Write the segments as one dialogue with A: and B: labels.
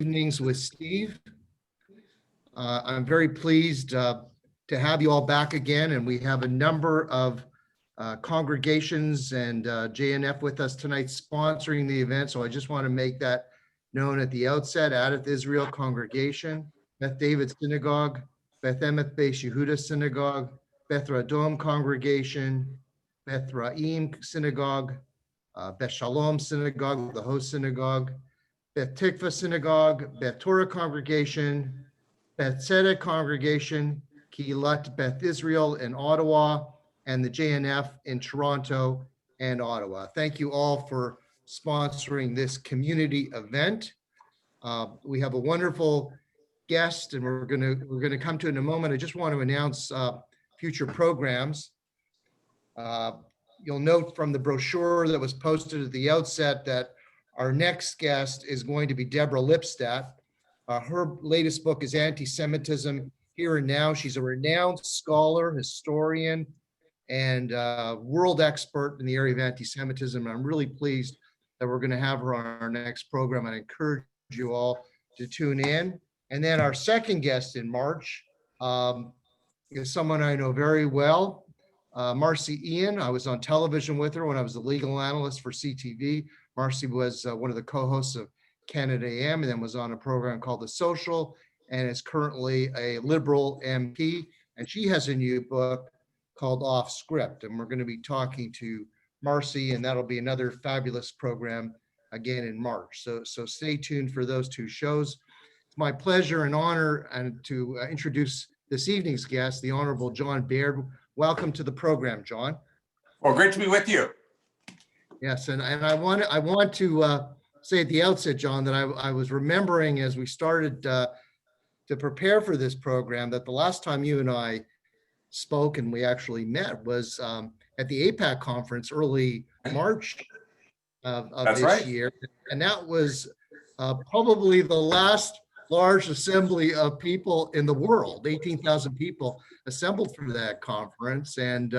A: Evenings with Steve. I'm very pleased to have you all back again, and we have a number of congregations and JNF with us tonight sponsoring the event. So I just want to make that known at the outset. Adath Israel Congregation, Beth David Synagogue, Beth Emet Beis Yehuda Synagogue, Beth Radom Congregation, Beth Raim Synagogue, Beth Shalom Synagogue, the host synagogue, Beth Tikva Synagogue, Beth Torah Congregation, Beth Tzedek Congregation, Keilat Beth Israel in Ottawa, and the JNF in Toronto and Ottawa. Thank you all for sponsoring this community event. We have a wonderful guest, and we're gonna come to in a moment. I just want to announce future programs. You'll note from the brochure that was posted at the outset that our next guest is going to be Deborah Lipstadt. Her latest book is Anti-Semitism Here and Now. She's a renowned scholar, historian, and world expert in the area of anti-Semitism. I'm really pleased that we're going to have her on our next program. I encourage you all to tune in. And then our second guest in March is someone I know very well, Marcy Ian. I was on television with her when I was a legal analyst for CTV. Marcy was one of the co-hosts of Canada AM and then was on a program called The Social and is currently a Liberal MP. And she has a new book called Off Script. And we're going to be talking to Marcy, and that'll be another fabulous program again in March. So stay tuned for those two shows. It's my pleasure and honor to introduce this evening's guest, the Honorable John Baird. Welcome to the program, John.
B: Well, great to be with you.
A: Yes, and I want to say at the outset, John, that I was remembering as we started to prepare for this program that the last time you and I spoke and we actually met was at the APAC conference early March of this year, and that was probably the last large assembly of people in the world. 18,000 people assembled for that conference, and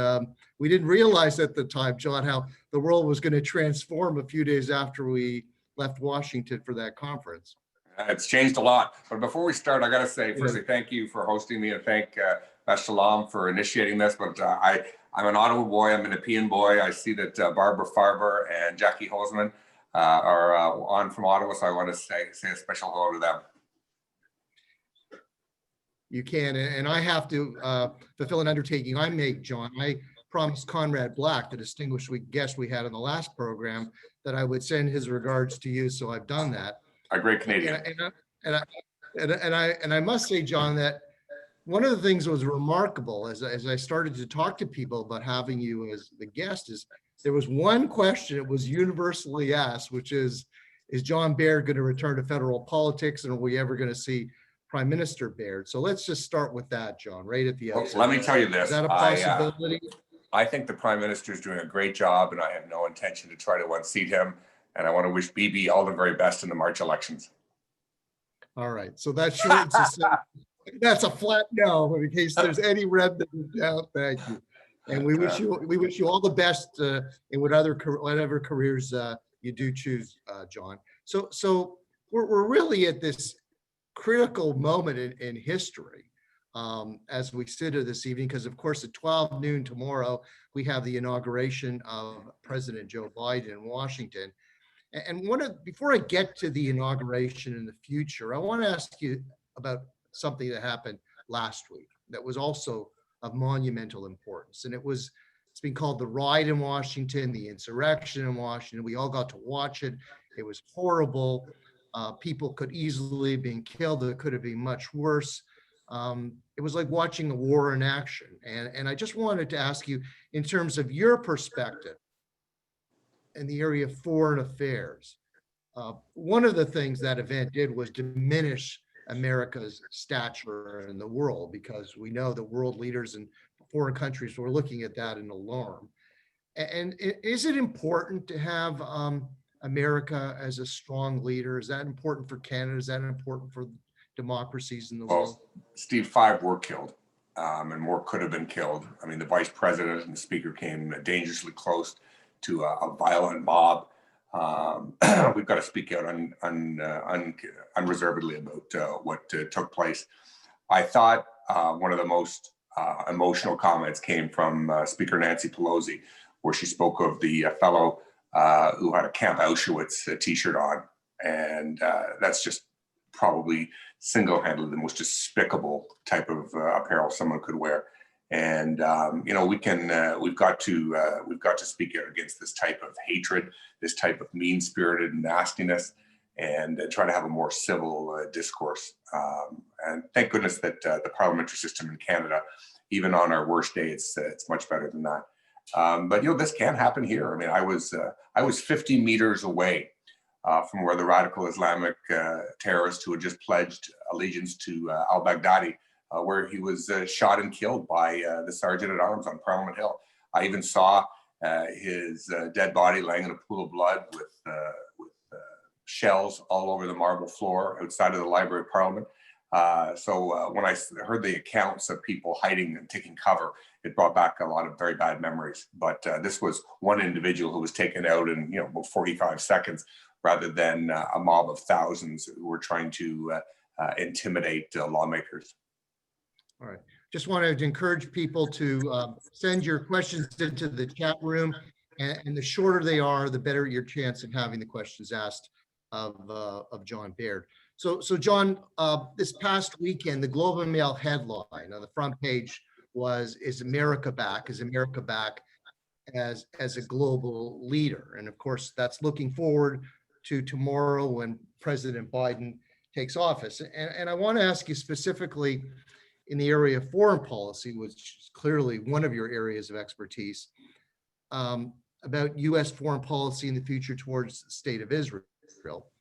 A: we didn't realize at the time, John, how the world was going to transform a few days after we left Washington for that conference.
B: It's changed a lot. But before we start, I got to say, firstly, thank you for hosting me, and thank Beth Shalom for initiating this. But I'm an Ottawa boy. I'm an Nepean boy. I see that Barbara Farber and Jackie Holzman are on from Ottawa, so I want to say a special hello to them.
A: You can, and I have to fulfill an undertaking I made, John. I promised Conrad Black, the distinguished guest we had in the last program, that I would send his regards to you. So I've done that.
B: A great Canadian.
A: And I must say, John, that one of the things that was remarkable as I started to talk to people about having you as the guest is there was one question that was universally asked, which is John Baird going to return to federal politics, and are we ever going to see Prime Minister Baird? So let's just start with that, John, right at the outset.
B: Let me tell you this.
A: Is that a possibility?
B: I think the Prime Minister is doing a great job, and I have no intention to try to unseat him. And I want to wish BB all the very best in the March elections.
A: All right. So that's short. That's a flat no, in case there's any remnant of doubt. Thank you. And we wish you all the best in whatever careers you do choose, John. So we're really at this critical moment in history as we sit here this evening, because of course at 12 noon tomorrow we have the inauguration of President Joe Biden in Washington. And before I get to the inauguration in the future, I want to ask you about something that happened last week that was also of monumental importance, and it's been called the riot in Washington, the insurrection in Washington. We all got to watch it. It was horrible. People could easily have been killed. It could have been much worse. It was like watching a war in action. And I just wanted to ask you, in terms of your perspective in the area of foreign affairs, one of the things that event did was diminish America's stature in the world, because we know that world leaders in foreign countries were looking at that in alarm. And is it important to have America as a strong leader? Is that important for Canada? Is that important for democracies in the world?
B: Steve, 5 were killed, and more could have been killed. I mean, the vice president and the speaker came dangerously close to a violent mob. we've got to speak out unreservedly about what took place. I thought one of the most emotional comments came from Speaker Nancy Pelosi, where she spoke of the fellow who had a Camp Auschwitz t-shirt on. And that's just probably single-handedly the most despicable type of apparel someone could wear. And we've got to speak out against this type of hatred, this type of mean-spirited nastiness, and try to have a more civil discourse. And thank goodness that the parliamentary system in Canada, even on our worst day, it's much better than that. But this can happen here. I mean, I was 50 meters away from where the radical Islamic terrorist who had just pledged allegiance to al-Baghdadi, where he was shot and killed by the Sergeant at Arms on Parliament Hill. I even saw his dead body laying in a pool of blood with shells all over the marble floor outside of the Library of Parliament. So when I heard the accounts of people hiding and taking cover, it brought back a lot of very bad memories. But this was one individual who was taken out in about 45 seconds, rather than a mob of thousands who were trying to intimidate lawmakers.
A: All right. Just wanted to encourage people to send your questions into the chat room, and the shorter they are, the better your chance of having the questions asked of John Baird. So John, this past weekend, the Globe and Mail headline on the front page was, "Is America back? Is America back as a global leader?" And of course, that's looking forward to tomorrow when President Biden takes office. And I want to ask you specifically in the area of foreign policy, which is clearly one of your areas of expertise, about U.S. foreign policy in the future towards the state of Israel.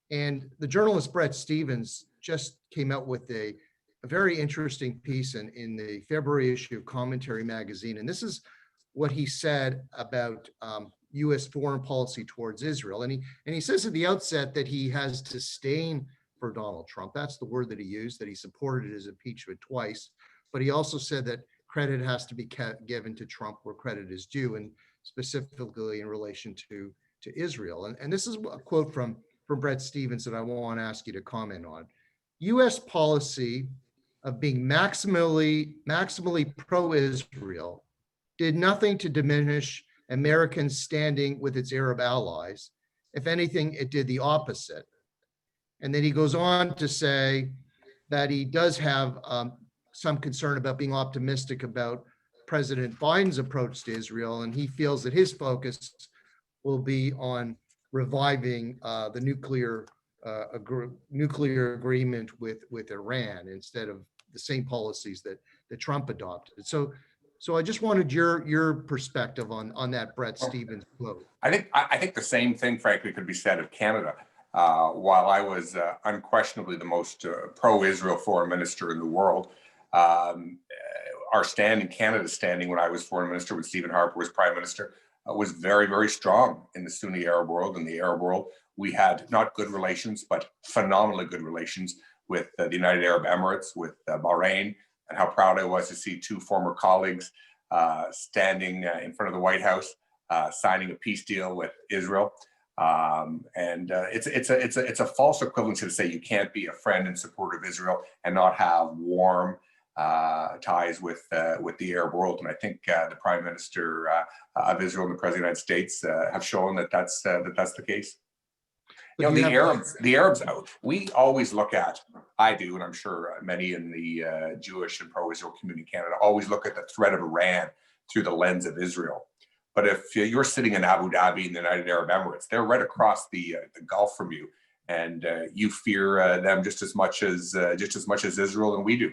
A: And the journalist Bret Stephens just came out with a very interesting piece in the February issue of Commentary magazine. And this is what he said about U.S. foreign policy towards Israel. And he says at the outset that he has disdain for Donald Trump. That's the word that he used, that he supported his impeachment twice. But he also said that credit has to be given to Trump where credit is due, and specifically in relation to Israel. And this is a quote from Bret Stephens that I want to ask you to comment on. U.S. policy of being maximally pro-Israel did nothing to diminish Americans' standing with its Arab allies. If anything, it did the opposite. And then he goes on to say that he does have some concern about being optimistic about President Biden's approach to Israel, and he feels that his focus will be on reviving the nuclear agreement with Iran instead of the same policies that Trump adopted. So I just wanted your perspective on that Bret Stephens quote.
B: I think the same thing, frankly, could be said of Canada. While I was unquestionably the most pro-Israel foreign minister in the world, our standing, Canada's standing when I was foreign minister, when Stephen Harper was prime minister, was very, very strong in the Sunni Arab world. In the Arab world, we had not good relations, but phenomenally good relations with the United Arab Emirates, with Bahrain, and how proud I was to see two former colleagues standing in front of the White House, signing a peace deal with Israel. It's a false equivalency to say you can't be a friend and supporter of Israel and not have warm ties with the Arab world. And I think the Prime Minister of Israel and the President of the United States have shown that that's the case. The Arabs, we always look at, I do, and I'm sure many in the Jewish and pro-Israel community in Canada always look at the threat of Iran through the lens of Israel. But if you're sitting in Abu Dhabi in the United Arab Emirates, they're right across the Gulf from you, and you fear them just as much as Israel and we do.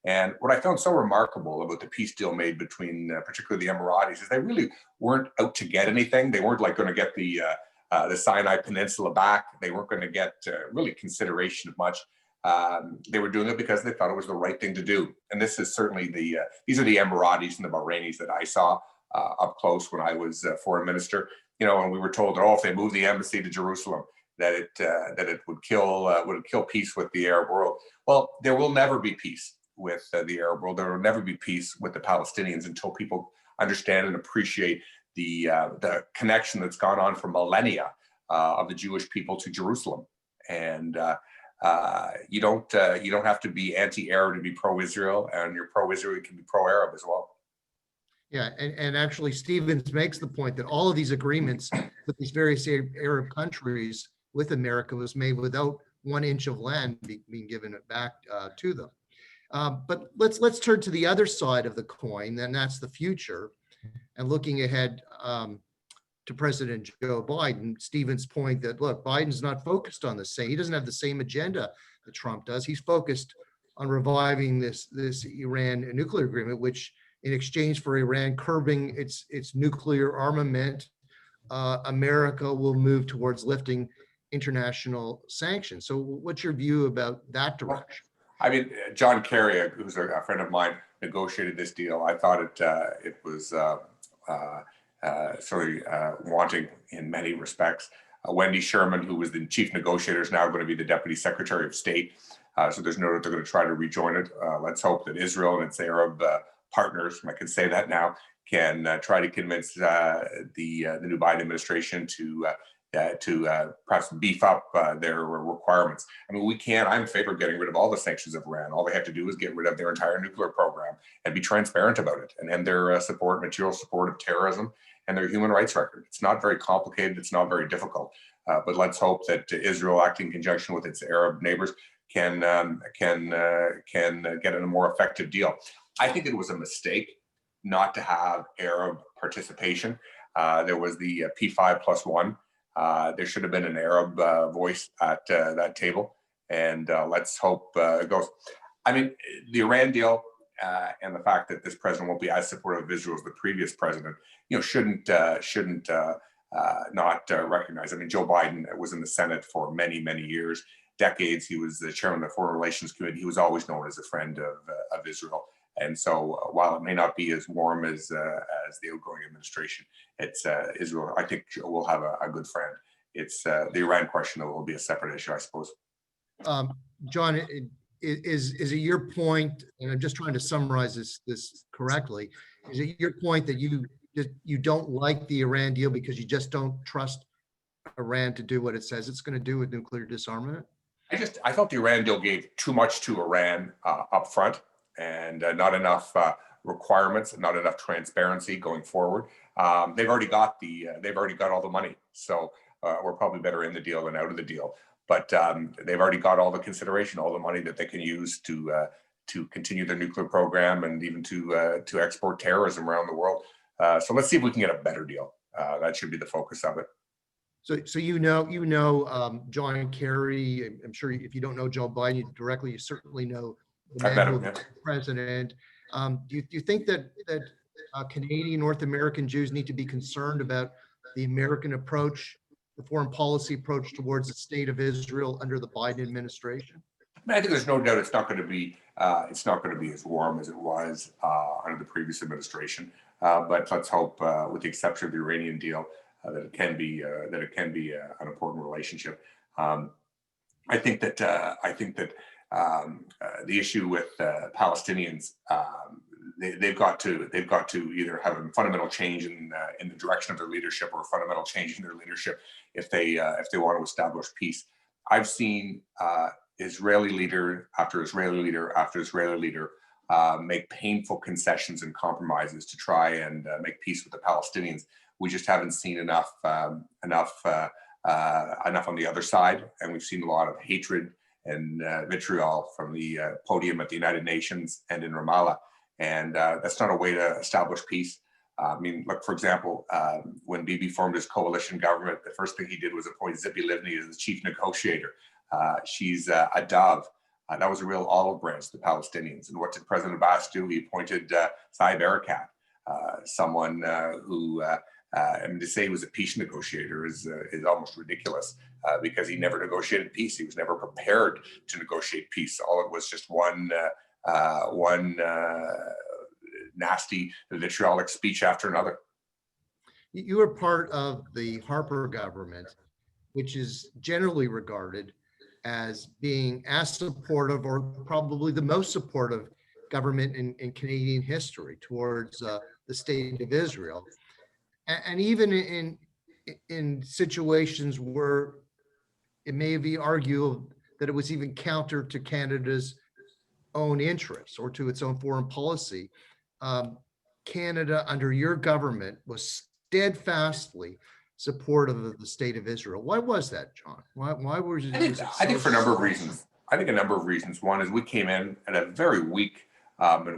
B: And what I found so remarkable about the peace deal made between particularly the Emiratis is they really weren't out to get anything. They weren't like going to get the Sinai Peninsula back. They weren't going to get really consideration of much. They were doing it because they thought it was the right thing to do. And this is certainly these are the Emiratis and the Bahrainis that I saw up close when I was foreign minister. And we were told that if they moved the embassy to Jerusalem, that it would kill peace with the Arab world. Well, there will never be peace with the Arab world. There will never be peace with the Palestinians until people understand and appreciate the connection that's gone on for millennia of the Jewish people to Jerusalem. And you don't have to be anti-Arab to be pro-Israel, and you're pro-Israel, you can be pro-Arab as well.
A: Yeah, and actually Stevens makes the point that all of these agreements with these various Arab countries with America was made without 1 inch of land being given it back to them. But let's turn to the other side of the coin, and that's the future. And looking ahead to President Joe Biden, Stevens' point that, look, Biden's not focused on the same, he doesn't have the same agenda that Trump does. He's focused on reviving this Iran nuclear agreement, which in exchange for Iran curbing its nuclear armament, America will move towards lifting international sanctions. So what's your view about that direction?
B: I mean, John Kerry, who's a friend of mine, negotiated this deal. I thought it was wanting in many respects. Wendy Sherman, who was the chief negotiator, is now going to be the deputy secretary of state. So there's no doubt they're going to try to rejoin it. Let's hope that Israel and its Arab partners, I can say that now, can try to convince the new Biden administration to perhaps beef up their requirements. I mean, I'm in favor of getting rid of all the sanctions of Iran. All they have to do is get rid of their entire nuclear program and be transparent about it, and end their material support of terrorism and their human rights record. It's not very complicated. It's not very difficult. But let's hope that Israel, acting in conjunction with its Arab neighbors, can get a more effective deal. I think it was a mistake not to have Arab participation. There was the P5+1. There should have been an Arab voice at that table, and let's hope it goes. I mean, the Iran deal and the fact that this president won't be as supportive of Israel as the previous president, shouldn't not recognize. I mean, Joe Biden was in the Senate for many, many years, decades. He was the chairman of the Foreign Relations Committee. He was always known as a friend of Israel. And so, while it may not be as warm as the outgoing administration, it's Israel. I think we'll have a good friend. It's the Iran question that will be a separate issue, I suppose.
A: John, is it your point? And I'm just trying to summarize this correctly. Is it your point that you don't like the Iran deal because you just don't trust Iran to do what it says it's going to do with nuclear disarmament?
B: I thought the Iran deal gave too much to Iran up front, and not enough requirements, not enough transparency going forward. They've already got all the money, so we're probably better in the deal than out of the deal. But they've already got all the consideration, all the money that they can use to continue their nuclear program and even to export terrorism around the world. So let's see if we can get a better deal. That should be the focus of it.
A: So John Kerry. I'm sure if you don't know Joe Biden directly, you certainly know the man who was president. Do you think that Canadian North American Jews need to be concerned about the American approach, the foreign policy approach towards the state of Israel under the Biden administration?
B: I think there's no doubt it's not going to be as warm as it was under the previous administration. But let's hope, with the exception of the Iranian deal, that it can be an important relationship. I think that the issue with Palestinians, they've got to either have a fundamental change in the direction of their leadership, or a fundamental change in their leadership if they want to establish peace. I've seen Israeli leader after Israeli leader after Israeli leader make painful concessions and compromises to try and make peace with the Palestinians. We just haven't seen enough on the other side, and we've seen a lot of hatred and vitriol from the podium at the United Nations and in Ramallah, and that's not a way to establish peace. I mean, look, for example, when Bibi formed his coalition government, the first thing he did was appoint Zippy Livni as the chief negotiator. She's a dove. That was a real olive branch to the Palestinians. And what did President Abbas do? He appointed Saeb Erekat, someone who, to say he was a peace negotiator is almost ridiculous, because he never negotiated peace. He was never prepared to negotiate peace. All it was just one nasty vitriolic speech after another.
A: You were part of the Harper government, which is generally regarded as being as supportive, or probably the most supportive government in Canadian history towards the state of Israel. And even in in situations where it may be argued that it was even counter to Canada's own interests or to its own foreign policy. Um, Canada, under your government, was steadfastly supportive of the state of Israel. Why was that, John? Why was it,
B: I think
A: so?
B: for a number of reasons. I think a number of reasons. One is we came in at a very weak,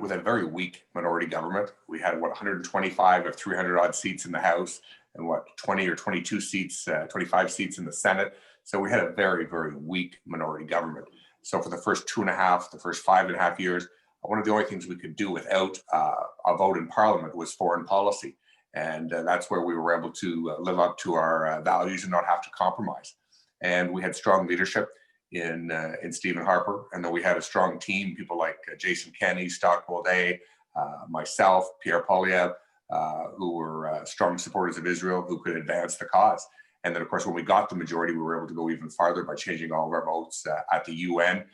B: with a very weak minority government. We had 125 of 300 odd seats in the House, and 20 or 22 seats, 25 seats in the Senate. So we had a very, very weak minority government. So for the first 5.5 years, one of the only things we could do without a vote in Parliament was foreign policy. And that's where we were able to live up to our values and not have to compromise. And we had strong leadership in Stephen Harper, and then we had a strong team, people like Jason Kenney, Stockwell Day, myself, Pierre Poilievre, who were strong supporters of Israel, who could advance the cause. And then, of course, when we got the majority, we were able to go even farther by changing all of our votes at the UN.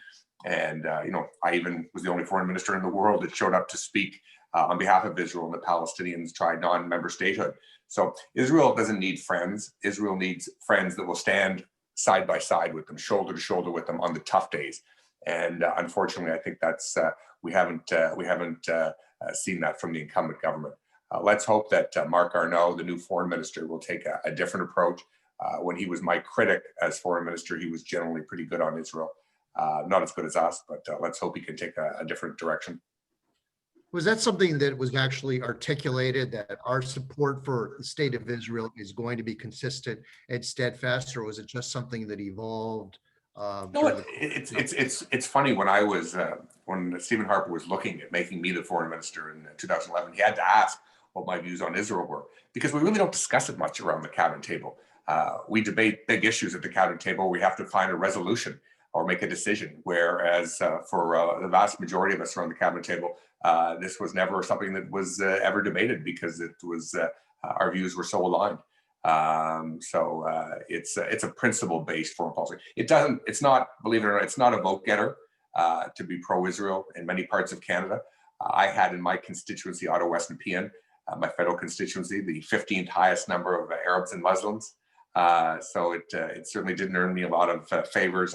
B: And, I even was the only foreign minister in the world that showed up to speak on behalf of Israel, and the Palestinians tried non-member statehood. So Israel doesn't need friends. Israel needs friends that will stand side by side with them, shoulder to shoulder with them on the tough days. And unfortunately, I think that's we haven't seen that from the incumbent government. Let's hope that Marc Garneau, the new foreign minister, will take a different approach. When he was my critic as foreign minister, he was generally pretty good on Israel. Not as good as us, but let's hope he can take a different direction.
A: Was that something that was actually articulated, that our support for the state of Israel is going to be consistent and steadfast, or was it just something that evolved?
B: It's funny. When I was when Stephen Harper was looking at making me the foreign minister in 2011, he had to ask what my views on Israel were, because we really don't discuss it much around the cabinet table. We debate big issues at the cabinet table. We have to find a resolution or make a decision. Whereas for the vast majority of us around the cabinet table, this was never something that was ever debated, because it was our views were so aligned. It's a principle-based foreign policy. It's not, believe it or not, it's not a vote getter to be pro-Israel in many parts of Canada. I had in my constituency, Ottawa West and Pean, my federal constituency, the 15th highest number of Arabs and Muslims. So it certainly didn't earn me a lot of favors.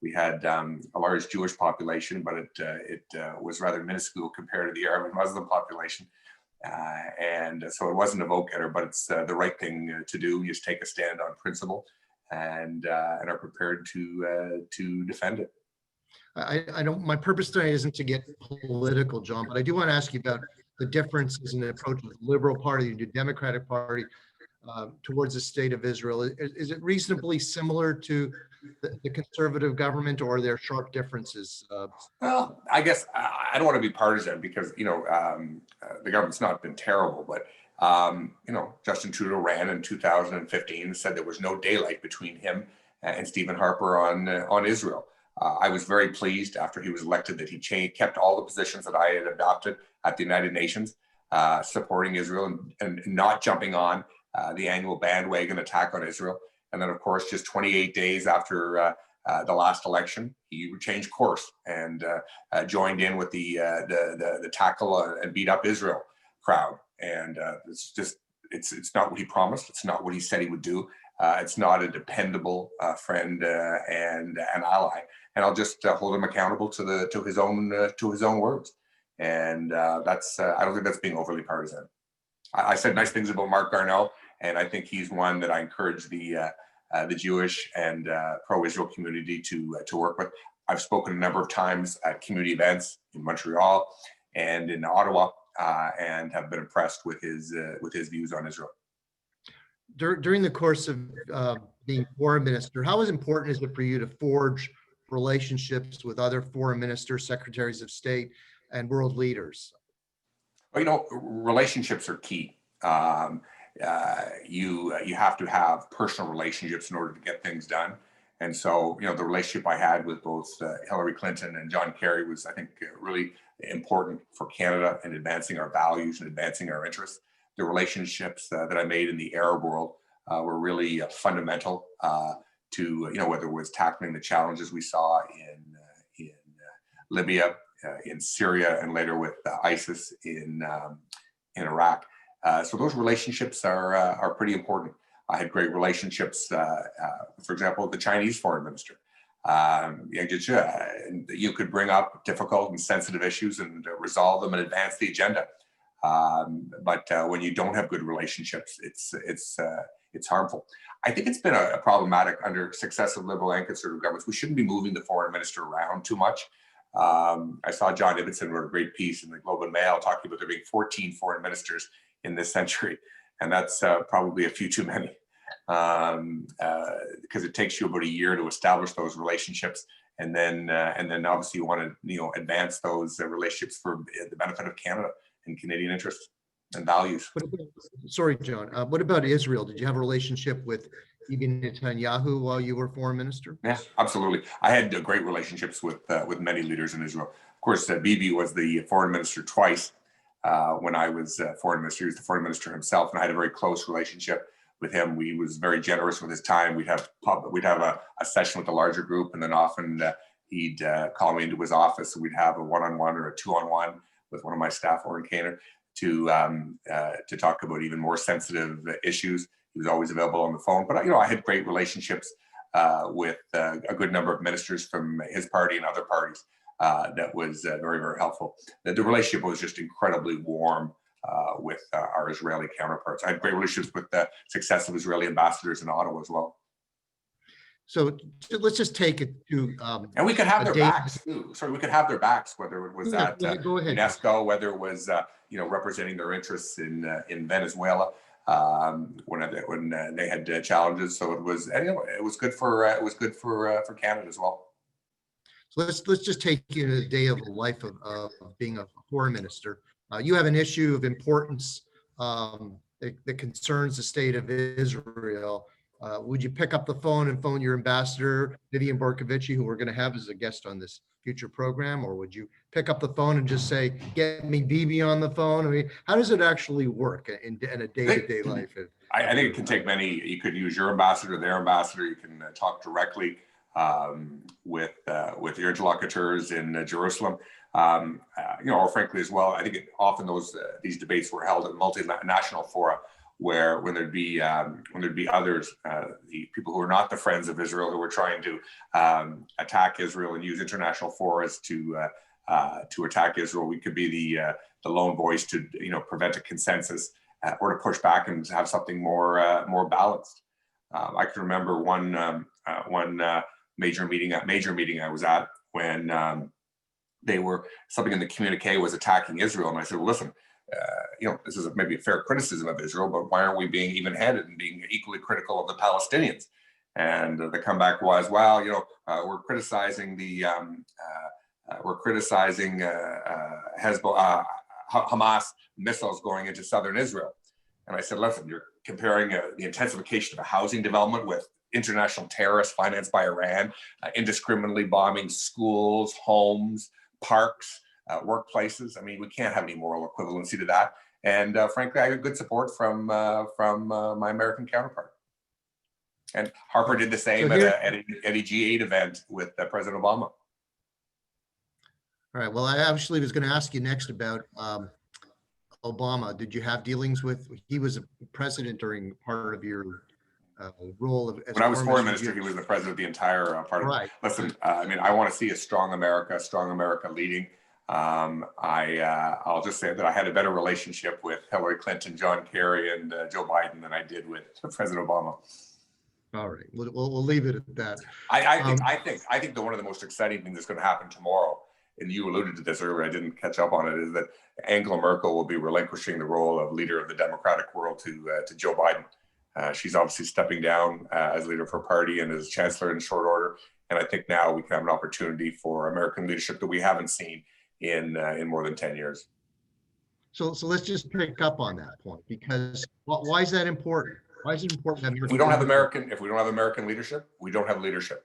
B: We had a large Jewish population, but it was rather minuscule compared to the Arab and Muslim population. And so it wasn't a vote getter, but it's the right thing to do. You just take a stand on principle and are prepared to defend it.
A: I don't. My purpose tonight isn't to get political, John, but I do want to ask you about the differences in the approach of the Liberal Party, the Democratic Party, towards the state of Israel. Is it reasonably similar to the conservative government, or are there sharp differences?
B: Well, I guess I don't want to be partisan, because the government's not been terrible, but Justin Trudeau ran in 2015, said there was no daylight between him and Stephen Harper on Israel. I was very pleased after he was elected that he kept all the positions that I had adopted at the United Nations, supporting Israel and not jumping on the annual bandwagon attack on Israel. And then, of course, just 28 days after the last election, he changed course and joined in with the tackle and beat up Israel crowd. And it's not what he promised. It's not what he said he would do. It's not a dependable friend and an ally. And I'll just hold him accountable to his own words. And I don't think that's being overly partisan. I said nice things about Marc Garneau, and I think he's one that I encourage the Jewish and pro-Israel community to work with. I've spoken a number of times at community events in Montreal and in Ottawa, and have been impressed with his views on Israel.
A: During the course of being foreign minister, how important is it for you to forge relationships with other foreign ministers, secretaries of state, and world leaders?
B: Well, relationships are key. You have to have personal relationships in order to get things done. And so, the relationship I had with both Hillary Clinton and John Kerry was, I think, really important for Canada in advancing our values and advancing our interests. The relationships that I made in the Arab world were really fundamental to, whether it was tackling the challenges we saw in Libya, in Syria, and later with ISIS in Iraq. So those relationships are pretty important. I had great relationships, for example, with the Chinese foreign minister. You could bring up difficult and sensitive issues and resolve them and advance the agenda. But when you don't have good relationships, it's harmful. I think it's been a problematic under successive Liberal and Conservative governments. We shouldn't be moving the foreign minister around too much. I saw John Ibbotson wrote a great piece in the Globe and Mail talking about there being 14 foreign ministers in this century, and that's probably a few too many, because it takes you about a year to establish those relationships, and then obviously you want to advance those relationships for the benefit of Canada and Canadian interests and values.
A: Sorry, John. What about Israel? Did you have a relationship with Bibi Netanyahu while you were foreign minister?
B: Yeah, absolutely. I had great relationships with many leaders in Israel. Of course, Bibi was the foreign minister twice when I was foreign minister. He was the foreign minister himself, and I had a very close relationship with him. He was very generous with his time. We'd have a session with a larger group, and then often he'd call me into his office, and we'd have a one-on-one or a two-on-one with one of my staff over in Canada to talk about even more sensitive issues. He was always available on the phone. But I had great relationships with a good number of ministers from his party and other parties. That was very, very helpful. The relationship was just incredibly warm with our Israeli counterparts. I had great relationships with the successive Israeli ambassadors in Ottawa as well.
A: So let's just take it to
B: and we could have their backs too. Sorry, we could have their backs, whether it was at UNESCO, whether it was representing their interests in Venezuela when they had challenges. So it was good for Canada as well.
A: So let's just take you to the day of the life of being a foreign minister. You have an issue of importance that concerns the state of Israel. Would you pick up the phone and phone your ambassador, Vivian Borkovici, who we're going to have as a guest on this future program? Or would you pick up the phone and just say, get me Bibi on the phone? I mean, how does it actually work in a day-to-day life?
B: I think it can take many. You could use your ambassador, their ambassador. You can talk directly with your interlocutors in Jerusalem. Or frankly as well, I think often these debates were held at multinational fora, where when there'd be others, the people who are not the friends of Israel, who were trying to attack Israel and use international forums to attack Israel, we could be the lone voice to prevent a consensus or to push back and have something more balanced. I can remember one major meeting I was at when something in the communique was attacking Israel, and I said, well, listen. This is maybe a fair criticism of Israel, but why aren't we being even-handed and being equally critical of the Palestinians? And the comeback was, well, we're criticizing Hezbollah, Hamas missiles going into southern Israel. And I said, listen, you're comparing the intensification of a housing development with international terrorists financed by Iran, indiscriminately bombing schools, homes, parks, workplaces. I mean, we can't have any moral equivalency to that. And frankly, I got good support from my American counterpart. And Harper did the same at a G8 event with President Obama.
A: All right. Well, I actually was going to ask you next about Obama. Did you have dealings with? He was a president during part of your role
B: when I was foreign minister. He was the president of the entire part. Right. Listen, I want to see a strong America leading. I'll just say that I had a better relationship with Hillary Clinton, John Kerry, and Joe Biden than I did with President Obama.
A: All right, we'll leave it at that.
B: I think that one of the most exciting things that's going to happen tomorrow, and you alluded to this earlier, I didn't catch up on it, is that Angela Merkel will be relinquishing the role of leader of the democratic world to Joe Biden. She's obviously stepping down as leader of her party and as chancellor in short order. And I think now we can have an opportunity for American leadership that we haven't seen in more than 10 years.
A: So let's just pick up on that point, because why is that important? Why is it important?
B: If we don't have American leadership, we don't have leadership.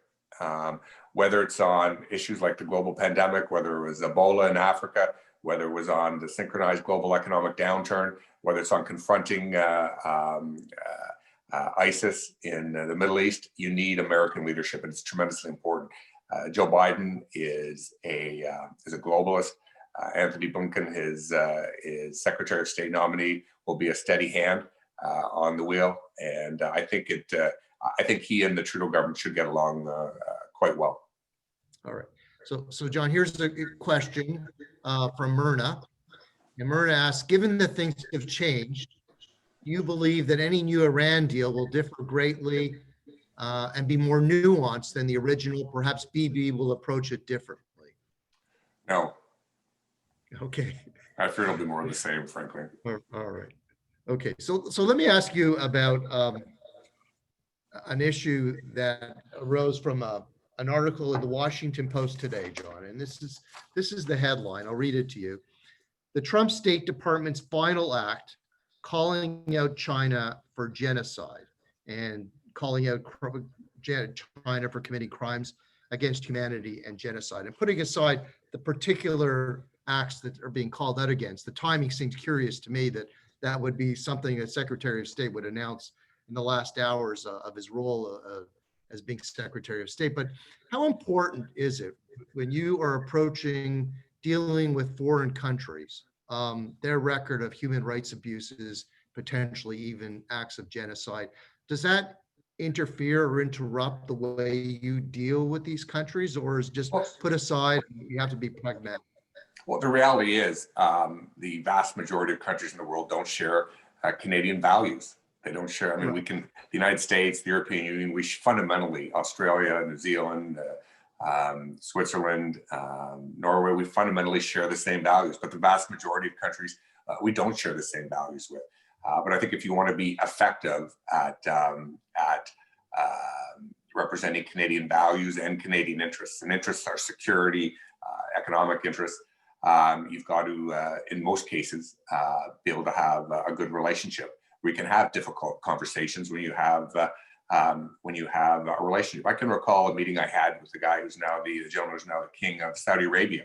B: Whether it's on issues like the global pandemic, whether it was Ebola in Africa, whether it was on the synchronized global economic downturn, whether it's on confronting ISIS in the Middle East, you need American leadership, and it's tremendously important. Joe Biden is a globalist. Anthony Blinken, his Secretary of State nominee, will be a steady hand. on the wheel, and I think he and the Trudeau government should get along quite well.
A: All right. So John, here's a question from Myrna. And Myrna asks, given that things have changed, do you believe that any new Iran deal will differ greatly and be more nuanced than the original? Perhaps BB will approach it differently.
B: No.
A: Okay.
B: I fear it'll be more of the same, frankly.
A: All right. Okay. So let me ask you about an issue that arose from an article in the Washington Post today, John. And this is the headline. I'll read it to you. The Trump State Department's final act calling out China for genocide and calling out China for committing crimes against humanity and genocide, and putting aside the particular acts that are being called out against. The timing seems curious to me that would be something that Secretary of State would announce in the last hours of his role as being Secretary of State. But how important is it when you are approaching dealing with foreign countries, their record of human rights abuses, potentially even acts of genocide? Does that interfere or interrupt the way you deal with these countries, or is just put aside, you have to be pragmatic?
B: Well, the reality is the vast majority of countries in the world don't share Canadian values. They don't share. I mean, the United States, the European Union, we fundamentally, Australia, New Zealand, Switzerland, Norway, we fundamentally share the same values, but the vast majority of countries we don't share the same values with. But I think if you want to be effective at representing Canadian values and Canadian interests, and interests are security, economic interests, you've got to, in most cases, be able to have a good relationship. We can have difficult conversations when you have a relationship. I can recall a meeting I had with the guy who's now the gentleman who's now the king of Saudi Arabia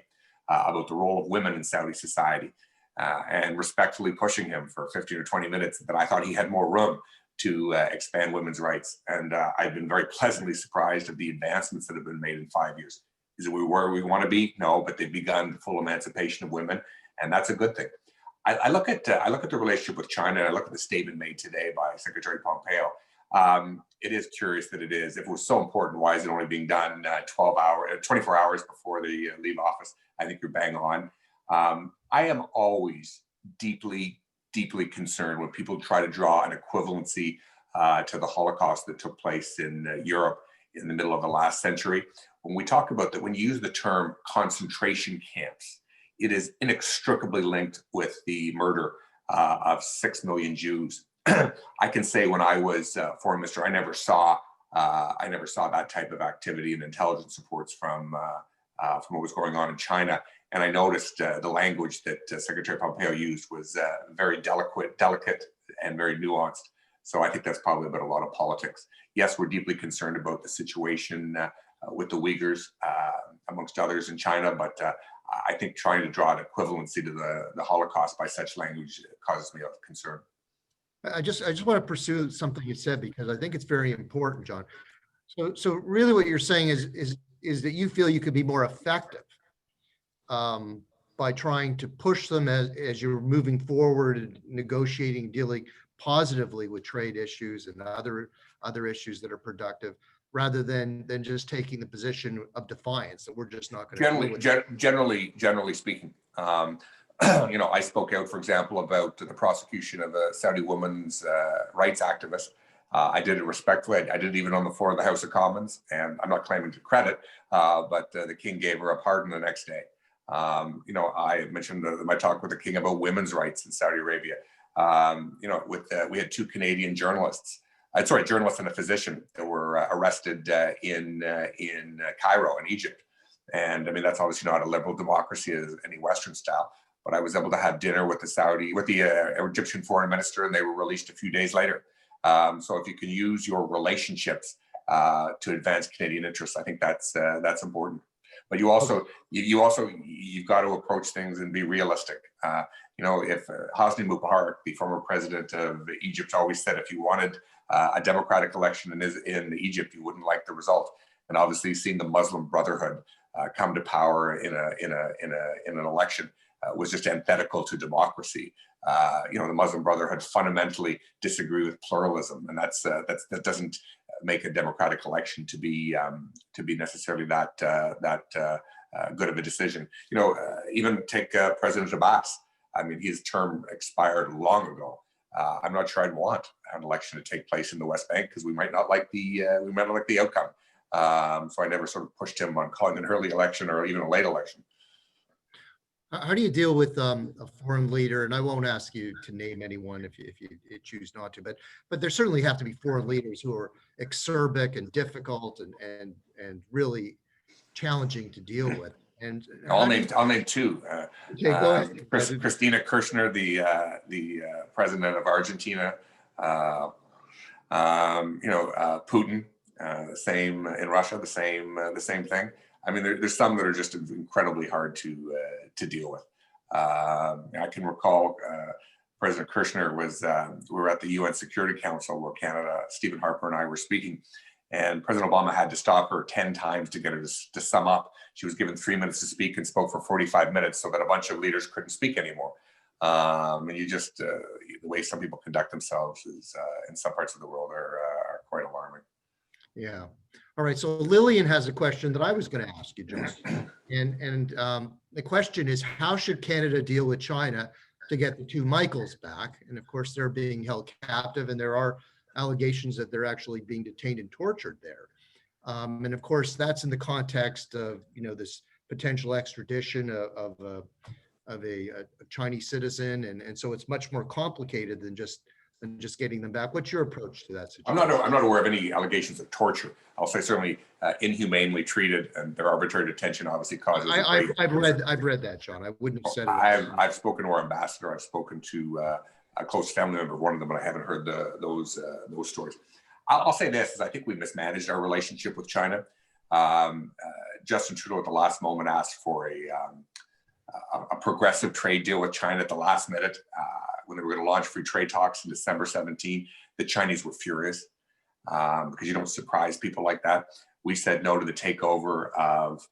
B: about the role of women in Saudi society, and respectfully pushing him for 15 or 20 minutes that I thought he had more room to expand women's rights. And I've been very pleasantly surprised of the advancements that have been made in 5 years. Is it where we want to be? No, but they've begun full emancipation of women, and that's a good thing. I look at the relationship with China, and I look at the statement made today by Secretary Pompeo. It is curious that it is. If it was so important, why is it only being done 24 hours before they leave office? I think you're bang on. I am always deeply, deeply concerned when people try to draw an equivalency to the Holocaust that took place in Europe in the middle of the last century. When we talk about that, when you use the term concentration camps, it is inextricably linked with the murder of 6 million Jews. I can say when I was foreign minister, I never saw that type of activity and intelligence reports from what was going on in China. And I noticed the language that Secretary Pompeo used was very delicate and very nuanced. So I think that's probably about a lot of politics. Yes, we're deeply concerned about the situation with the Uyghurs, amongst others in China, but I think trying to draw an equivalency to the Holocaust by such language causes me of concern.
A: I just want to pursue something you said, because I think it's very important, John. So really what you're saying is that you feel you could be more effective by trying to push them as you're moving forward and negotiating, dealing positively with trade issues and other issues that are productive, rather than just taking the position of defiance that we're just not going to
B: generally speaking. I spoke out, for example, about the prosecution of a Saudi woman's rights activist. I did it respectfully. I did it even on the floor of the House of Commons, and I'm not claiming to credit, but the king gave her a pardon the next day. I mentioned my talk with the king about women's rights in Saudi Arabia. We had 2 Canadian journalists, journalist and a physician, that were arrested in Cairo in Egypt. And I mean, that's obviously not a liberal democracy as any Western style, but I was able to have dinner with the Egyptian foreign minister, and they were released a few days later. So if you can use your relationships to advance Canadian interests, I think that's important. But you've got to approach things and be realistic. If Hosni Mubarak, the former president of Egypt, always said if you wanted a democratic election in Egypt, you wouldn't like the result. And obviously, seeing the Muslim Brotherhood come to power in an election was just antithetical to democracy. the Muslim Brotherhood fundamentally disagree with pluralism, and that doesn't make a democratic election to be necessarily that good of a decision. Even take President Abbas. I mean, his term expired long ago. I'm not sure I'd want an election to take place in the West Bank because we might not like the outcome. So I never sort of pushed him on calling an early election or even a late election.
A: How do you deal with a foreign leader? And I won't ask you to name anyone if you choose not to, but there certainly have to be foreign leaders who are acerbic and difficult and really challenging to deal with. And
B: I'll name two.
A: Okay, go ahead.
B: Christina Kirchner, the president of Argentina. Putin, same in Russia, the same thing. I mean, there's some that are just incredibly hard to deal with. I can recall President Kirchner we were at the UN Security Council where Canada, Stephen Harper and I were speaking, and President Obama had to stop her 10 times to get her to sum up. She was given 3 minutes to speak and spoke for 45 minutes so that a bunch of leaders couldn't speak anymore. And you just, the way some people conduct themselves is in some parts of the world are quite alarming.
A: Yeah. All right. So Lillian has a question that I was going to ask you, John. And the question is, how should Canada deal with China to get the two Michaels back? And of course, they're being held captive, and there are allegations that they're actually being detained and tortured there. And of course, that's in the context of this potential extradition of a Chinese citizen, and so it's much more complicated than just getting them back. What's your approach to that situation?
B: I'm not aware of any allegations of torture. I'll say certainly inhumanely treated, and their arbitrary detention obviously causes.
A: I've read that, John. I wouldn't have said it.
B: I've spoken to our ambassador. I've spoken to a close family member of one of them, but I haven't heard those stories. I'll say this: is I think we mismanaged our relationship with China. Justin Trudeau at the last moment asked for a progressive trade deal with China at the last minute. When they were going to launch free trade talks in December 17, the Chinese were furious because you don't surprise people like that. We said no to the takeover of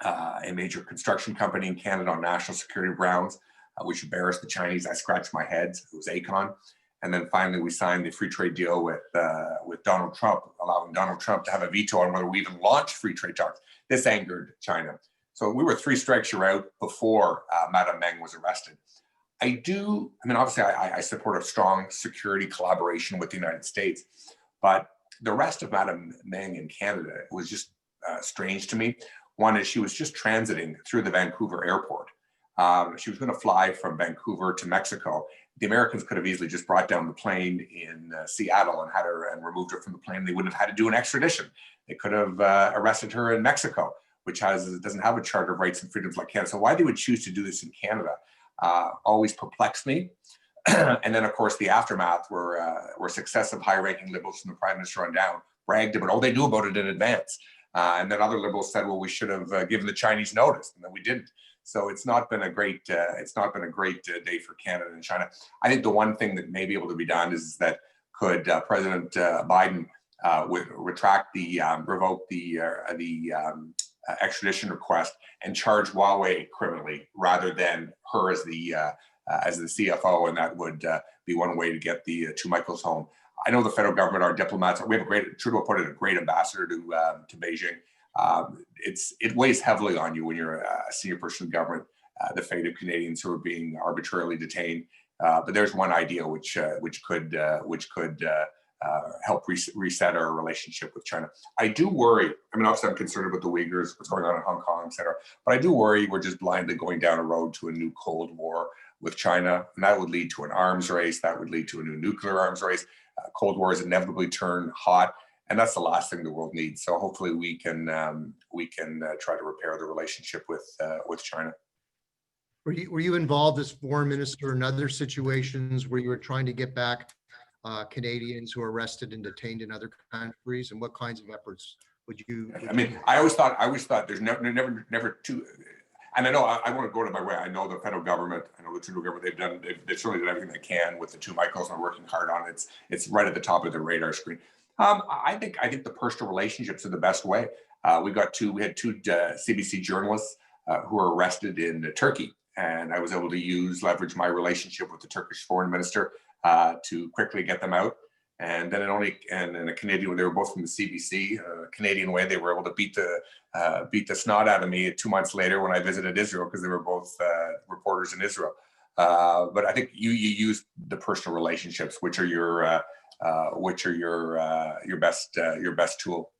B: a major construction company in Canada on national security grounds, which embarrassed the Chinese. I scratched my head. It was Aecon. And then finally, we signed the free trade deal with Donald Trump, allowing Donald Trump to have a veto on whether we even launch free trade talks. This angered China. So we were 3 strikes you're out before Madame Meng was arrested. Obviously, I support a strong security collaboration with the United States, but the rest of Madame Meng in Canada was just strange to me. One is she was just transiting through the Vancouver airport. She was going to fly from Vancouver to Mexico. The Americans could have easily just brought down the plane in Seattle and had her and removed her from the plane. They wouldn't have had to do an extradition. They could have arrested her in Mexico, which doesn't have a charter of rights and freedoms like Canada. So why they would choose to do this in Canada always perplexed me. And then, of course, the aftermath were successive high-ranking Liberals from the Prime Minister on down bragged about, they knew about it in advance. And then other Liberals said, well, we should have given the Chinese notice, and then we didn't. So it's not been a great day for Canada and China. I think the one thing that may be able to be done is that could President Biden revoke the extradition request and charge Huawei criminally rather than her as the CFO, and that would be one way to get the two Michaels home. I know the federal government, our diplomats, we have Trudeau put in a great ambassador to Beijing. It weighs heavily on you when you're a senior person in government, the fate of Canadians who are being arbitrarily detained. But there's one idea which could help reset our relationship with China. I do worry. Obviously I'm concerned about the Uyghurs, what's going on in Hong Kong, et cetera. But I do worry we're just blindly going down a road to a new Cold War with China, and that would lead to an arms race. That would lead to a new nuclear arms race. Cold Wars inevitably turn hot, and that's the last thing the world needs. So hopefully we can try to repair the relationship with China.
A: Were you involved as foreign minister in other situations where you were trying to get back Canadians who are arrested and detained in other countries, and what kinds of efforts would you?
B: I always thought there's never too. And I know I want to go to my way. I know the federal government, I know the Trudeau government, they've certainly done everything they can with the two Michaels and are working hard on it. It's right at the top of their radar screen. I think the personal relationships are the best way. We had two CBC journalists who were arrested in Turkey, and I was able to leverage my relationship with the Turkish foreign minister to quickly get them out. And then in a Canadian, they were both from the CBC, Canadian way, they were able to beat the snot out of me 2 months later when I visited Israel, because they were both reporters in Israel. But I think you use the personal relationships, which are your best tool.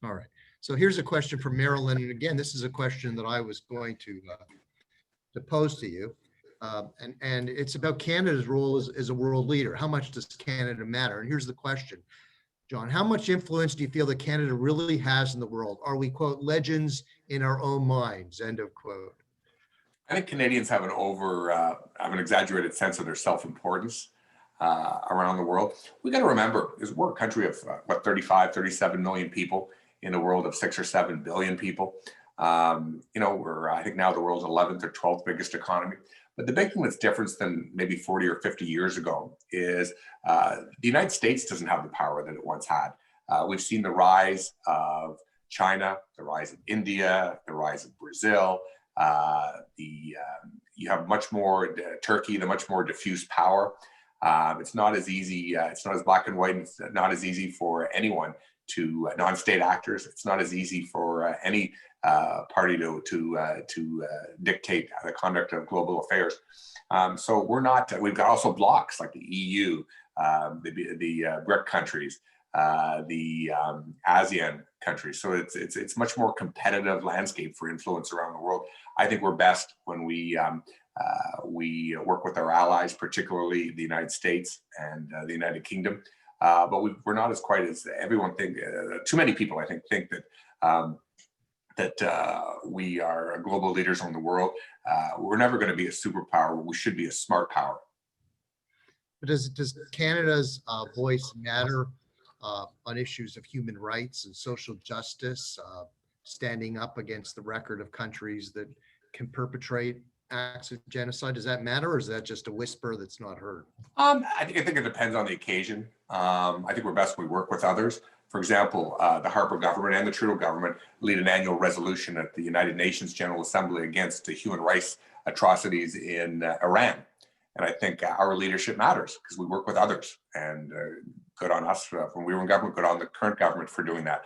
A: All right. So here's a question from Marilyn. And again, this is a question that I was going to pose to you. And it's about Canada's role as a world leader. How much does Canada matter? And here's the question, John, how much influence do you feel that Canada really has in the world? Are we, quote, legends in our own minds, end of quote?
B: I think Canadians have an exaggerated sense of their self-importance around the world. We got to remember, we're a country of 35, 37 million people in a world of 6 or 7 billion people. We're, I think now the world's 11th or 12th biggest economy. But the big thing that's different than maybe 40 or 50 years ago is the United States doesn't have the power that it once had. We've seen the rise of China, the rise of India, the rise of Brazil. You have much more Turkey, the much more diffuse power. It's not as easy. It's not as black and white. It's not as easy for anyone to non-state actors. It's not as easy for any party to dictate the conduct of global affairs. So we're not. We've got also blocks like the EU, the BRIC countries, the ASEAN countries. So it's much more competitive landscape for influence around the world. I think we're best when we work with our allies, particularly the United States and the United Kingdom. But we're not as quite as everyone think. Too many people, I think that we are global leaders in the world. We're never going to be a superpower. We should be a smart power.
A: But does Canada's voice matter on issues of human rights and social justice, standing up against the record of countries that can perpetrate acts of genocide? Does that matter, or is that just a whisper that's not heard?
B: I think it depends on the occasion. I think we're best when we work with others. For example, the Harper government and the Trudeau government lead an annual resolution at the United Nations General Assembly against the human rights atrocities in Iran. And I think our leadership matters because we work with others, and good on us when we were in government, good on the current government for doing that.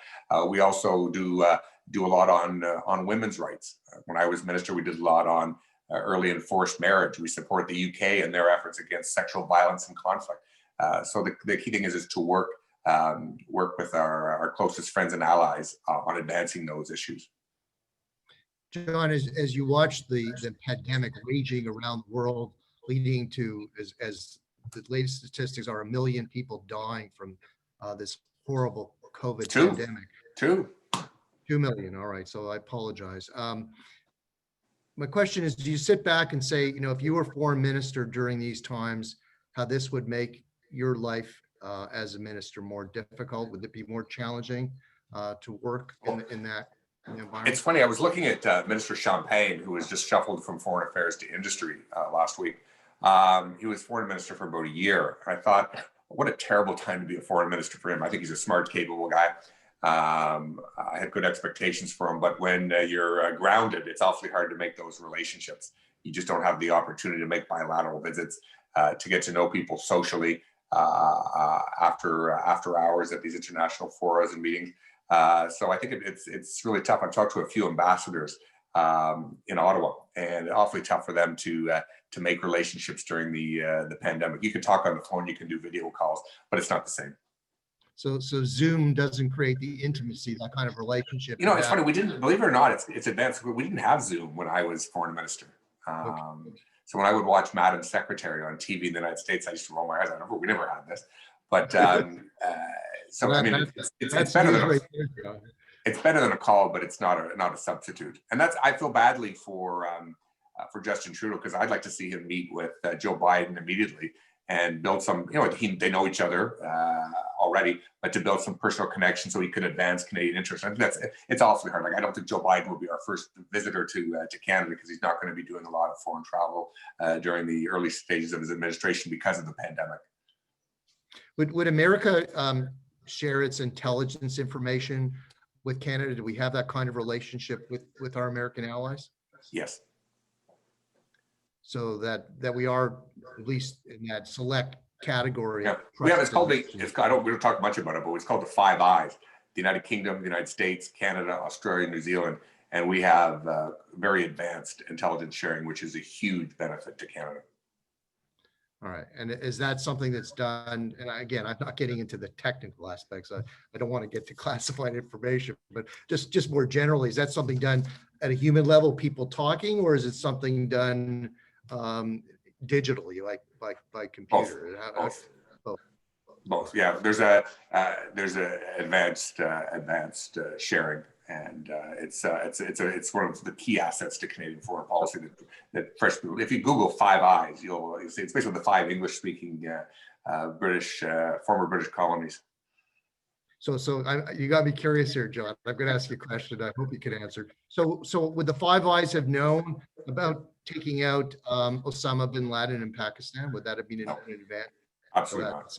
B: We also do a lot on women's rights. When I was minister, we did a lot on early and forced marriage. We support the UK and their efforts against sexual violence and conflict. So the key thing is to work with our closest friends and allies on advancing those issues.
A: John, as you watch the pandemic raging around the world, leading to, as the latest statistics are, 1 million people dying from this horrible COVID pandemic. 2 million. All right. So I apologize. My question is, do you sit back and say, if you were foreign minister during these times, how this would make your life as a minister more difficult? Would it be more challenging to work in that environment? It's
B: funny. I was looking at Minister Champagne, who was just shuffled from foreign affairs to industry last week. He was foreign minister for about a year. And I thought, what a terrible time to be a foreign minister for him. I think he's a smart, capable guy. I had good expectations for him, but when you're grounded, it's awfully hard to make those relationships. You just don't have the opportunity to make bilateral visits, to get to know people socially after hours at these international forums and meetings. So I think it's really tough. I've talked to a few ambassadors in Ottawa, and awfully tough for them to make relationships during the pandemic. You can talk on the phone, you can do video calls, but it's not the same.
A: So Zoom doesn't create the intimacy, that kind of relationship.
B: It's funny. We didn't, believe it or not, it's advanced. We didn't have Zoom when I was foreign minister.
A: Okay.
B: So when I would watch Madam Secretary on TV in the United States, I used to roll my eyes. We never had this, but so I mean, it's better than it's better than a call, but it's not a substitute. And I feel badly for Justin Trudeau, because I'd like to see him meet with Joe Biden immediately and build some, they know each other already, but to build some personal connection so he could advance Canadian interests. I think it's awfully hard. Like, I don't think Joe Biden will be our first visitor to Canada, because he's not going to be doing a lot of foreign travel during the early stages of his administration because of the pandemic.
A: Would America share its intelligence information with Canada? Do we have that kind of relationship with our American allies?
B: Yes.
A: so that we are at least in that select category.
B: Yeah,
A: of
B: we have, it's called
A: trusted
B: we don't talk much about it, but it's called the Five Eyes: the United Kingdom, the United States, Canada, Australia, New Zealand, and we have very advanced intelligence sharing, which is a huge benefit to Canada.
A: All right. And is that something that's done? And again, I'm not getting into the technical aspects. I don't want to get to classified information, but just more generally, is that something done at a human level, people talking, or is it something done digitally, like by computer?
B: Both.
A: Both.
B: Both. Yeah. There's a advanced sharing, and it's one of the key assets to Canadian foreign policy that fresh people. If you Google Five Eyes, you'll see it's basically the five English-speaking former British colonies.
A: So you got me curious here, John. I'm going to ask you a question. I hope you can answer. So would the Five Eyes have known about taking out Osama bin Laden in Pakistan? Would that have been an advance?
B: Absolutely not.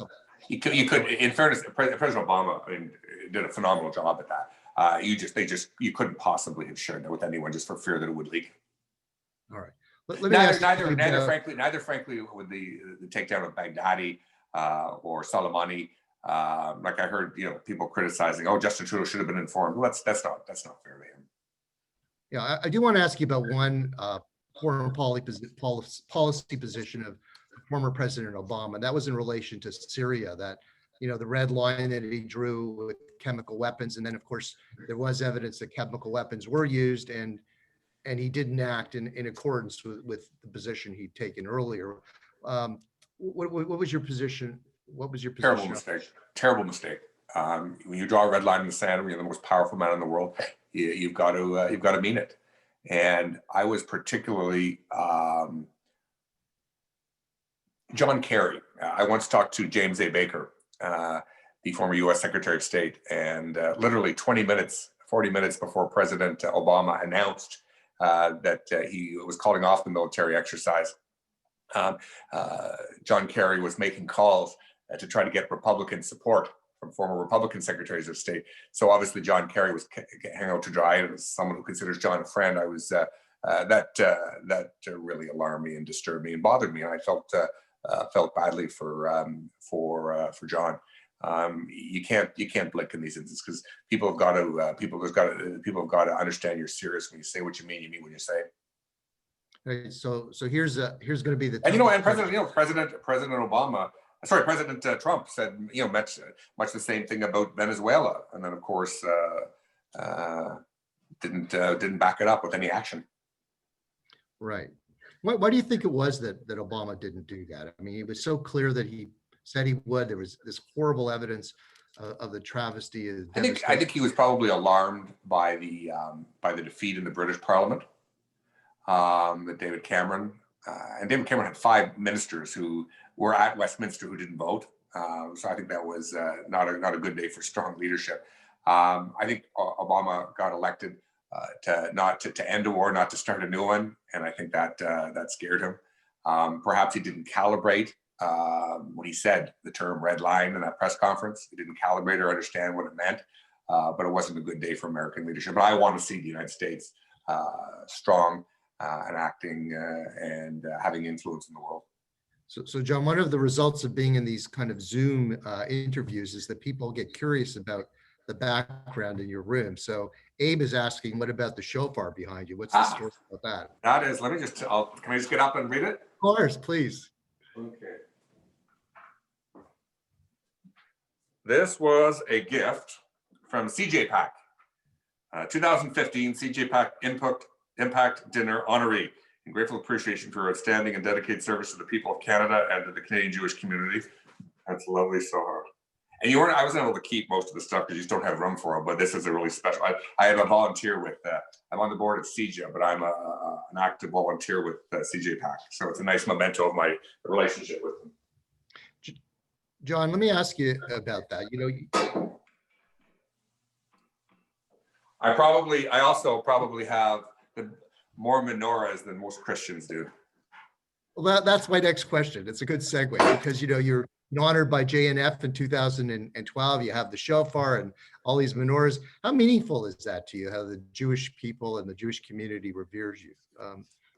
B: You could, in fairness, President Obama, I mean, did a phenomenal job at that. You couldn't possibly have shared that with anyone just for fear that it would leak.
A: All right. Let me ask
B: neither frankly with the takedown of Baghdadi or Soleimani. Like I heard, people criticizing, oh, Justin Trudeau should have been informed. Well, that's not fair to him.
A: Yeah, I do want to ask you about one foreign policy position of former President Obama. That was in relation to Syria, that, the red line that he drew with chemical weapons. And then, of course, there was evidence that chemical weapons were used, and he didn't act in accordance with the position he'd taken earlier. What was your position? What was your position?
B: Terrible mistake. When you draw a red line in the sand, when you're the most powerful man in the world, you've got to mean it. And I was particularly John Kerry. I once talked to James A. Baker, the former U.S. Secretary of State, and literally 40 minutes before President Obama announced that he was calling off the military exercise, John Kerry was making calls to try to get Republican support from former Republican secretaries of state. So obviously John Kerry was hanging out to dry, and as someone who considers John a friend, I was that really alarmed me and disturbed me and bothered me, and I felt badly for John. You can't blink in these instances, because people have got to understand you're serious when you say what you mean what you say.
A: Right, so here's going to be the
B: and President Obama. Sorry, President Trump said much the same thing about Venezuela, and then of course didn't back it up with any action.
A: Right. Why do you think it was that Obama didn't do that? I mean, he was so clear that he said he would. There was this horrible evidence of the travesty.
B: I think he was probably alarmed by the defeat in the British Parliament. That David Cameron had 5 ministers who were at Westminster who didn't vote. So I think that was not a good day for strong leadership. I think Obama got elected to end a war, not to start a new one, and I think that scared him. Perhaps he didn't calibrate when he said the term "red line" in that press conference. He didn't calibrate or understand what it meant, but it wasn't a good day for American leadership. But I want to see the United States strong and acting and having influence in the world.
A: So John, one of the results of being in these kind of Zoom interviews is that people get curious about the background in your room. So Abe is asking, what about the shofar behind you? What's the story about that?
B: That is, can I just get up and read it?
A: Of course, please.
B: Okay. This was a gift from CJ Pack, 2015 CJ Pack Impact Dinner honoree. In grateful appreciation for your outstanding and dedicated service to the people of Canada and to the Canadian Jewish community. That's lovely, so hard. And I wasn't able to keep most of the stuff because you just don't have room for it, but this is a really special. I have a volunteer with, I'm on the board at CJ, but I'm an active volunteer with CJ Pack. So it's a nice memento of my relationship with them.
A: John, let me ask you about that.
B: I also probably have more menorahs than most Christians do.
A: Well, that's my next question. It's a good segue because, you're honored by JNF in 2012. You have the shofar and all these menorahs. How meaningful is that to you? How the Jewish people and the Jewish community reveres you?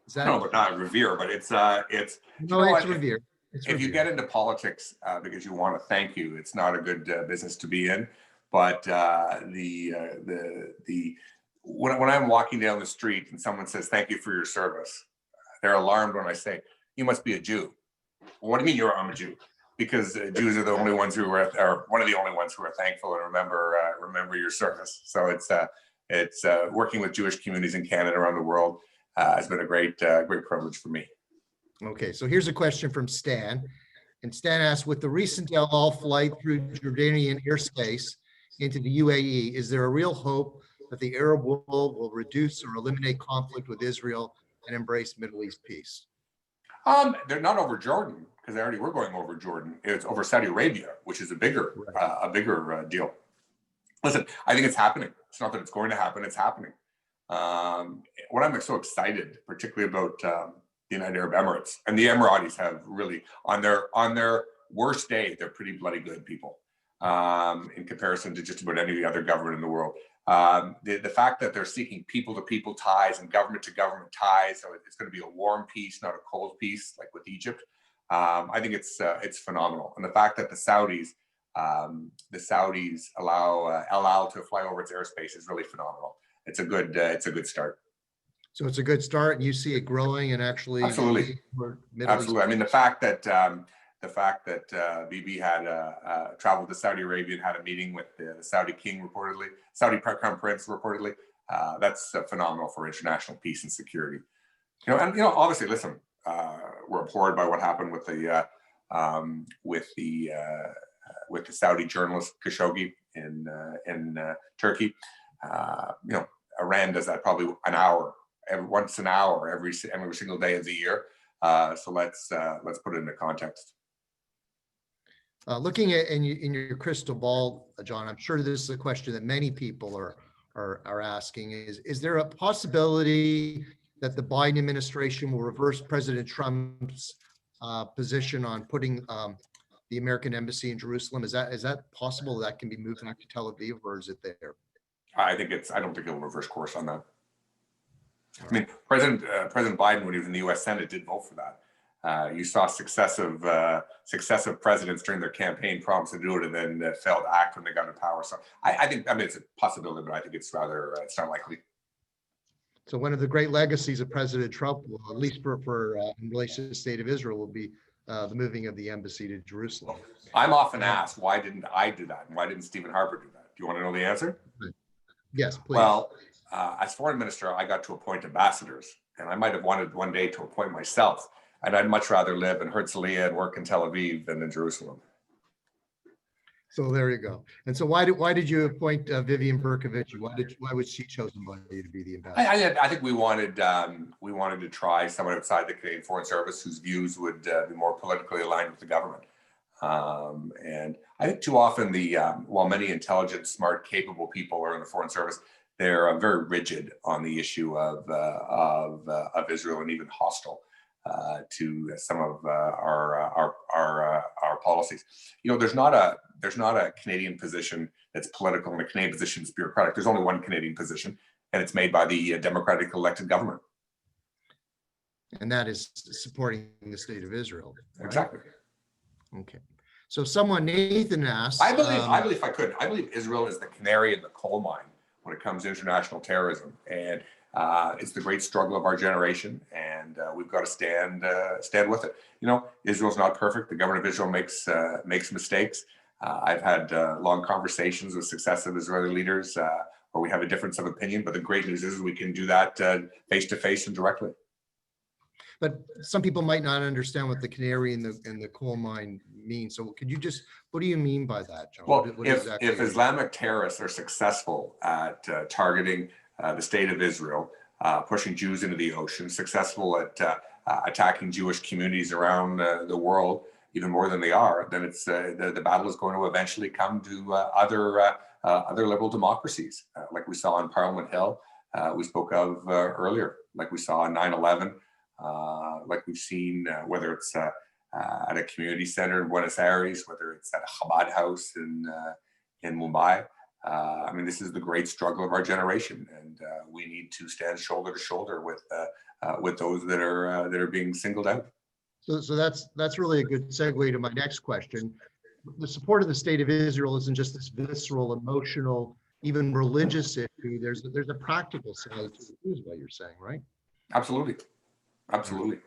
A: Is that?
B: No, but not revere, but it's,
A: No, it's revere. It's
B: if you
A: revere.
B: get into politics because you want to thank you, it's not a good business to be in. But when I'm walking down the street and someone says thank you for your service, they're alarmed when I say you must be a Jew. Well, what do you mean I'm a Jew? Because Jews are the only ones who are one of the only ones who are thankful and remember your service. So it's working with Jewish communities in Canada around the world has been a great privilege for me.
A: Okay, so here's a question from Stan. And Stan asks, with the recent El Al flight through Jordanian airspace into the UAE, is there a real hope that the Arab world will reduce or eliminate conflict with Israel and embrace Middle East peace?
B: They're not over Jordan, because they already were going over Jordan. It's over Saudi Arabia, which is a bigger deal. Listen, I think it's happening. It's not that it's going to happen, it's happening. What I'm so excited, particularly about the United Arab Emirates, and the Emiratis have really, on their worst day, they're pretty bloody good people in comparison to just about any other government in the world. The fact that they're seeking people-to-people ties and government-to-government ties, so it's going to be a warm peace, not a cold peace, like with Egypt. I think it's phenomenal, and the fact that the Saudis allow El Al to fly over its airspace is really phenomenal. It's a good start.
A: So it's a good start, and you see it growing and actually
B: absolutely. I mean, the fact that BB had traveled to Saudi Arabia and had a meeting with the Saudi king reportedly, Saudi crown prince reportedly, that's phenomenal for international peace and security. Obviously, listen, we're abhorred by what happened with the Saudi journalist Khashoggi in Turkey. Iran does that probably once an hour every single day of the year. So let's put it into context.
A: Looking at in your crystal ball, John, I'm sure this is a question that many people are asking: is there a possibility that the Biden administration will reverse President Trump's position on putting the American embassy in Jerusalem? Is that possible that can be moved back to Tel Aviv, or is it there?
B: I don't think it'll reverse course on that. I mean, President Biden, when he was in the U.S. Senate, did vote for that. You saw successive presidents during their campaign promise to do it and then failed to act when they got into power. So I mean, it's a possibility, but I think it's not likely.
A: So one of the great legacies of President Trump, at least for in relation to the state of Israel, will be the moving of the embassy to Jerusalem.
B: I'm often asked, why didn't I do that? And why didn't Stephen Harper do that? Do you want to know the answer?
A: Yes, please.
B: Well, as foreign minister, I got to appoint ambassadors, and I might have wanted one day to appoint myself. And I'd much rather live in Herzliya and work in Tel Aviv than in Jerusalem.
A: So there you go. And so why did you appoint Vivian Berkovich? Why was she chosen by you to be the ambassador?
B: I think we wanted to try someone outside the Canadian Foreign Service whose views would be more politically aligned with the government. And I think too often while many intelligent, smart, capable people are in the Foreign Service, they're very rigid on the issue of Israel and even hostile to some of our policies. There's not a Canadian position that's political and a Canadian position that's bureaucratic. There's only one Canadian position, and it's made by the democratic elected government.
A: And that is supporting the state of Israel. Right?
B: Exactly.
A: Okay. So Nathan asked.
B: I believe Israel is the canary in the coal mine when it comes to international terrorism, and it's the great struggle of our generation, and we've got to stand with it. Israel's not perfect. The government of Israel makes mistakes. I've had long conversations with successive Israeli leaders where we have a difference of opinion, but the great news is we can do that face to face and directly.
A: But some people might not understand what the canary in the coal mine means. So what do you mean by that, John?
B: Well, if Islamic terrorists are successful at targeting the state of Israel, pushing Jews into the ocean, successful at attacking Jewish communities around the world, even more than they are, then it's the battle is going to eventually come to other liberal democracies, like we saw on Parliament Hill, we spoke of earlier, like we saw on 9/11. Like we've seen, whether it's at a community center in Buenos Aires, whether it's at a Chabad house in Mumbai, I mean, this is the great struggle of our generation, and we need to stand shoulder to shoulder with those that are being singled out.
A: So that's really a good segue to my next question. The support of the state of Israel isn't just this visceral, emotional, even religious issue. There's a practical side to it, is what you're saying, right?
B: Absolutely, absolutely.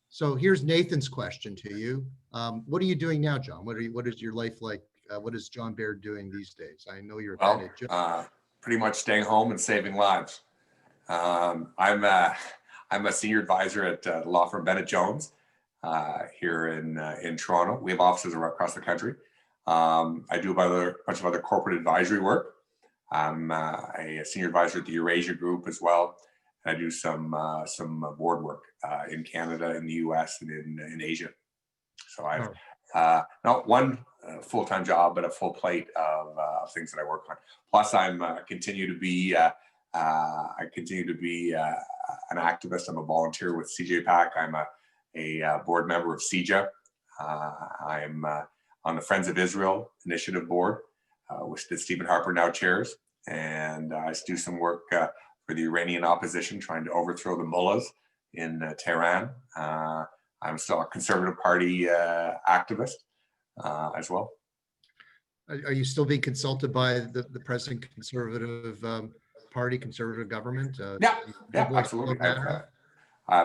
A: So here's Nathan's question to you. What are you doing now, John? What is your life like? What is John Baird doing these days? I know you're kind of
B: pretty much staying home and saving lives. I'm a senior advisor at the law firm Bennett Jones here in Toronto. We have offices across the country. I do a bunch of other corporate advisory work. I'm a senior advisor at the Eurasia Group as well. I do some board work in Canada, in the US, and in Asia. So I've not one full-time job, but a full plate of things that I work on. Plus, I continue to be an activist. I'm a volunteer with CJPAC. I'm a board member of CEJA. I'm on the Friends of Israel Initiative Board, which Stephen Harper now chairs, and I do some work for the Iranian opposition, trying to overthrow the mullahs in Tehran. I'm still a Conservative Party activist as well.
A: Are you still being consulted by the present Conservative Party, Conservative government?
B: Yeah, absolutely.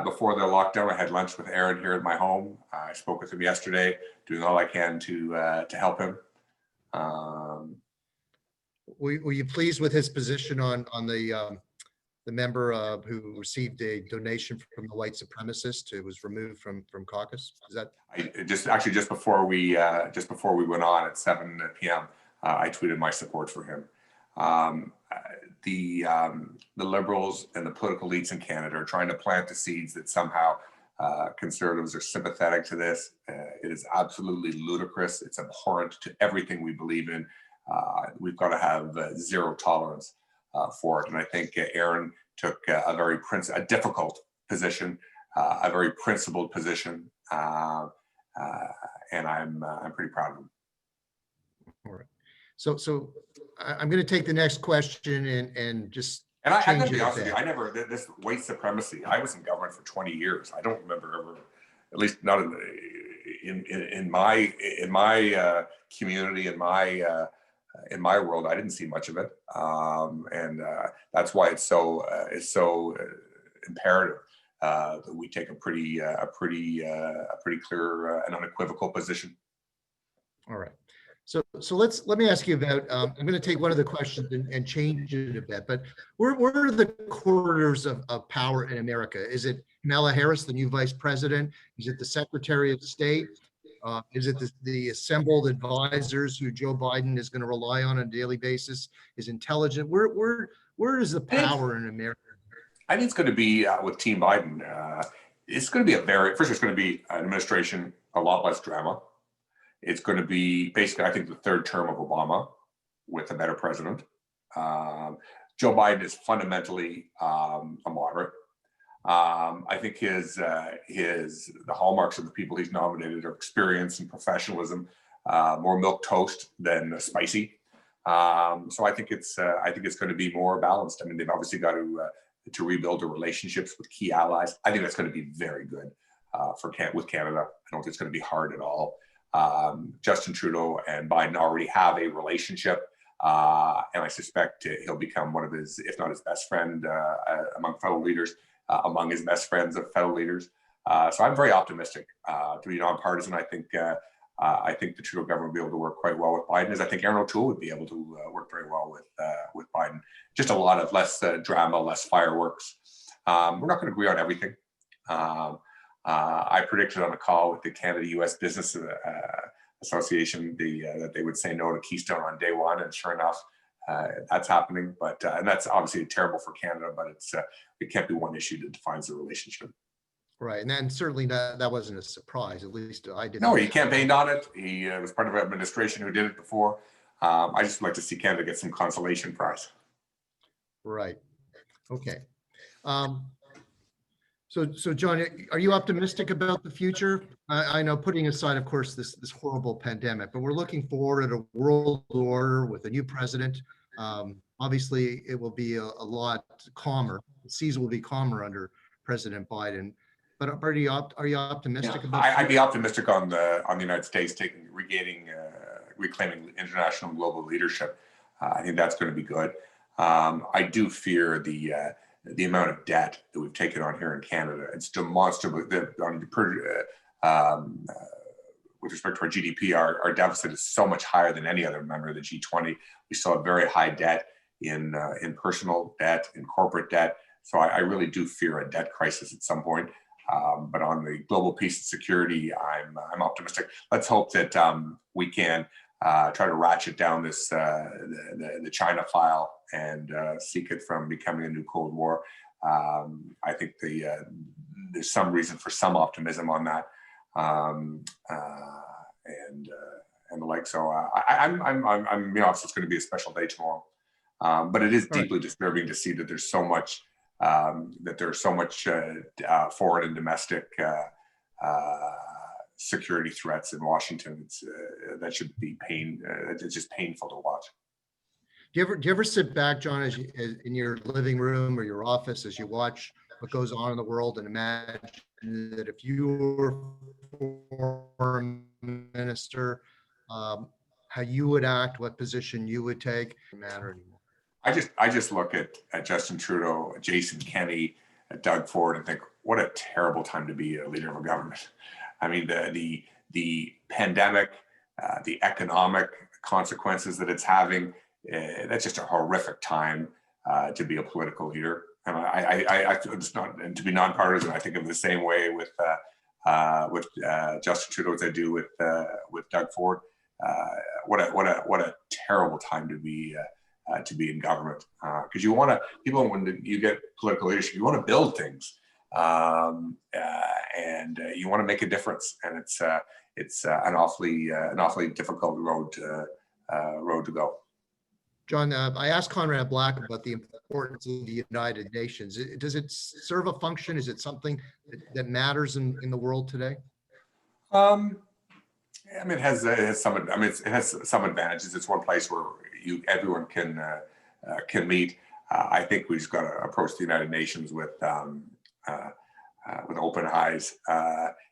B: Before the lockdown, I had lunch with Aaron here at my home. I spoke with him yesterday, doing all I can to help him.
A: Were you pleased with his position on the member who received a donation from the white supremacist who was removed from caucus? Is that
B: just before we went on at 7 p.m. I tweeted my support for him. The Liberals and the political elites in Canada are trying to plant the seeds that somehow Conservatives are sympathetic to this. It is absolutely ludicrous. It's abhorrent to everything we believe in. We've got to have zero tolerance for it. And I think Aaron took a difficult position, a very principled position, and I'm pretty proud of him.
A: All right. So I'm going to take the next question and just
B: and I'm
A: change
B: going to be
A: it.
B: honest with you, I never this white supremacy. I was in government for 20 years. I don't remember ever, at least not in my community, in my world, I didn't see much of it, and that's why it's so imperative that we take a pretty clear and unequivocal position.
A: All right. So let me ask you about. I'm going to take one of the questions and change it a bit. But where are the corridors of power in America? Is it Kamala Harris, the new vice president? Is it the Secretary of State? Is it the assembled advisors who Joe Biden is going to rely on a daily basis? Is intelligence? Where is the power in America?
B: I think it's going to be with Team Biden. It's going to be it's going to be an administration, a lot less drama. It's going to be basically, I think, the third term of Obama with a better president. Joe Biden is fundamentally a moderate. I think the hallmarks of the people he's nominated are experience and professionalism, more milquetoast than spicy. So I think it's going to be more balanced. I mean, they've obviously got to rebuild their relationships with key allies. I think that's going to be very good with Canada. I don't think it's going to be hard at all. Justin Trudeau and Biden already have a relationship, and I suspect he'll become one of his, if not his best friend among fellow leaders, among his best friends of fellow leaders. So I'm very optimistic. To be nonpartisan, I think the Trudeau government will be able to work quite well with Biden, as I think Aaron O'Toole would be able to work very well with Biden. Just a lot of less drama, less fireworks. We're not going to agree on everything. I predicted on a call with the Canada-U.S. Business Association that they would say no to Keystone on day one, and sure enough, that's happening. But and that's obviously terrible for Canada, but it can't be one issue that defines the relationship.
A: Right, and then certainly that wasn't a surprise. At least I didn't.
B: No, he campaigned on it. He was part of an administration who did it before. I just would like to see Canada get some consolation prize.
A: Right. Okay. So John, are you optimistic about the future? I know, putting aside, of course, this horrible pandemic, but we're looking forward at a world order with a new president. Obviously, it will be a lot calmer. The seas will be calmer under President Biden. But are you optimistic about?
B: I'd be optimistic on the United States reclaiming international and global leadership. I think that's going to be good. I do fear the amount of debt that we've taken on here in Canada. It's demonstrably with respect to our GDP, our deficit is so much higher than any other member of the G20. We still have very high debt in personal debt, in corporate debt. So I really do fear a debt crisis at some point. But on the global peace and security, I'm optimistic. Let's hope that we can try to ratchet down this the China file and seek it from becoming a new Cold War. I think there's some reason for some optimism on that, and the like. So I'm obviously it's going to be a special day tomorrow, but it is deeply disturbing to see that there's so much foreign and domestic security threats in Washington. That should be it's just painful to watch.
A: Do you ever sit back, John, as in your living room or your office, as you watch what goes on in the world, and imagine that if you were foreign minister, how you would act, what position you would take? Doesn't matter anymore.
B: I just look at Justin Trudeau, Jason Kenney, at Doug Ford, and think, what a terrible time to be a leader of a government. I mean, the pandemic, the economic consequences that it's having, that's just a horrific time to be a political leader. And I it's not, and to be nonpartisan, I think of the same way with Justin Trudeau as I do with Doug Ford. What a terrible time to be in government, because you want to, people, when you get political leadership, you want to build things, and you want to make a difference, and it's an awfully difficult road to go.
A: John, I asked Conrad Black about the importance of the United Nations. Does it serve a function? Is it something that matters in the world today?
B: I mean, it has some. I mean, it has some advantages. It's one place where everyone can meet. I think we've got to approach the United Nations with open eyes.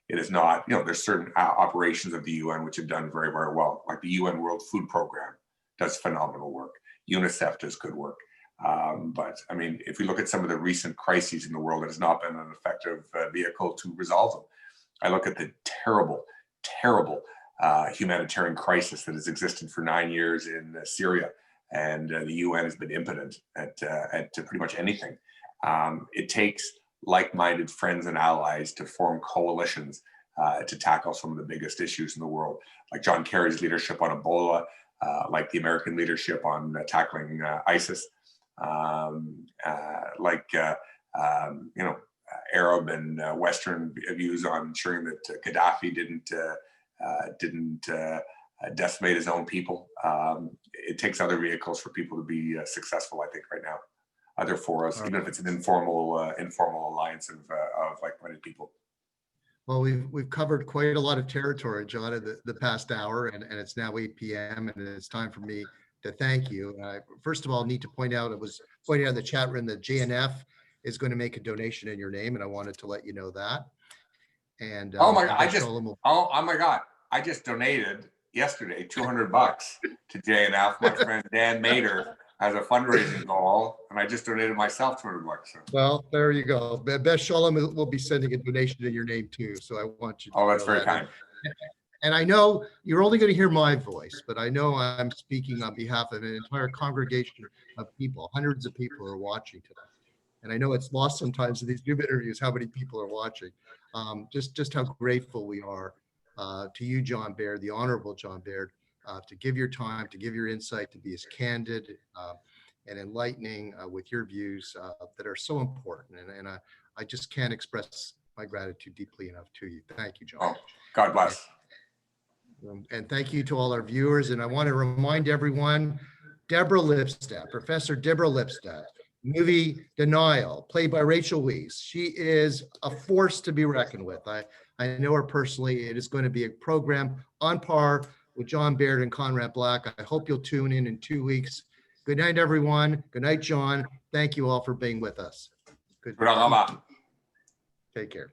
B: It is not, there's certain operations of the UN which have done very, very well, like the UN World Food Program does phenomenal work. UNICEF does good work. But I mean, if we look at some of the recent crises in the world, it has not been an effective vehicle to resolve them. I look at the terrible humanitarian crisis that has existed for 9 years in Syria, and the UN has been impotent at pretty much anything. It takes like-minded friends and allies to form coalitions to tackle some of the biggest issues in the world, like John Kerry's leadership on Ebola, like the American leadership on tackling ISIS, Arab and Western views on ensuring that Gaddafi didn't decimate his own people. It takes other vehicles for people to be successful, I think, right now. Other forums, even if it's an informal alliance of like-minded people.
A: Well, we've covered quite a lot of territory, John, in the past hour, and it's now 8 p.m. and it's time for me to thank you. I first of all need to point out, it was pointed out in the chat room that JNF is going to make a donation in your name, and I wanted to let you know that. And
B: oh my God, I just donated yesterday $200 to JNF. My friend Dan Mader has a fundraising goal, and I just donated myself $200. So.
A: Well, there you go. Beth Sholem will be sending a donation in your name too, so I want you to
B: that's very kind.
A: And I know you're only going to hear my voice, but I know I'm speaking on behalf of an entire congregation of people. Hundreds of people are watching today. And I know it's lost sometimes in these Zoom interviews how many people are watching. Just how grateful we are to you, John Baird, the Honorable John Baird, to give your time, to give your insight, to be as candid and enlightening with your views that are so important. And I just can't express my gratitude deeply enough to you. Thank you, John.
B: Oh, God bless.
A: And thank you to all our viewers. And I want to remind everyone, Deborah Lipstadt, Professor Deborah Lipstadt, movie Denial, played by Rachel Weisz. She is a force to be reckoned with. I know her personally. It is going to be a program on par with John Baird and Conrad Black. I hope you'll tune in 2 weeks. Good night, everyone. Good night, John. Thank you all for being with us. Good.
B: Bravo.
A: Take care.